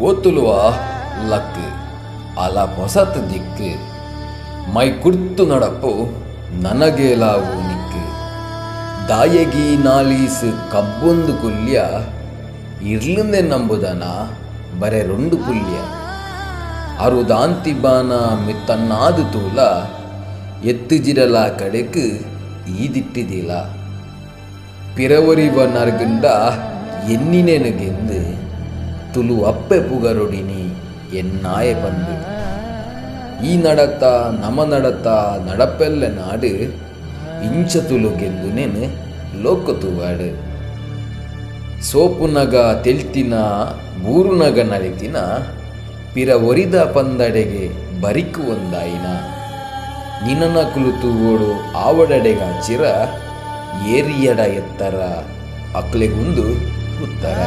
ಓತುಲುವ luck ಅಲ ಹೊಸತ್ ದಿಕ್ಕು ಮೈ ಕುರ್ತು ನಡಪು ನನಗೇಲಾವು ನಿಕ್ಕು ದಾಯಗಿ ನಾಲೀಸ್ ಕಬ್ಬೊಂದು ಕುಲ್ಯ ಇರ್ಲಿಂದೆ ನಂಬುದನ ಬರೆ ರೊಂಡು ಪುಲ್ಯ ಅರುದಾಂತಿ ಬಾನ ಮಿತ್ತನ್ನಾದು ತೂಲ ಎತ್ತು ಜಿರಲ ಕಡೆಕ್ ಈದಿಟ್ಟಿದಿಲ್ಲ ಪಿರವರಿವ ನರ್ಗಂಡ ಎನ್ನಿನೆನಗೆಂದು ತುಲು ಅಪ್ಪೆ ಪುಗರೊಡಿನಿ ಎನ್ನಾಯ ಬಂದು ಈ ನಡತ ನಮ ನಡತ ನಡಪೆಲ್ಲ ನಾಡು ಇಂಚ ತುಲುಗೆಂದು ನೆನು ಲೋಕತುವಾಡು ಸೋಪುನಗ ತೆಲ್ತಿನ ಬೂರುನಗ ನಲಿತಿನ ಪಿರ ಒರಿದ ಪಂದಡೆಗೆ ಬರಿಕು ಒಂದಾಯಿನ ನಿನನ ಕುಲುತುವೋಡು ಆವಡಡೆಗ ಚಿರ ಏರಿಯಡ ಎತ್ತರ ಅಕ್ಲೆಗುಂದು ಉತ್ತರ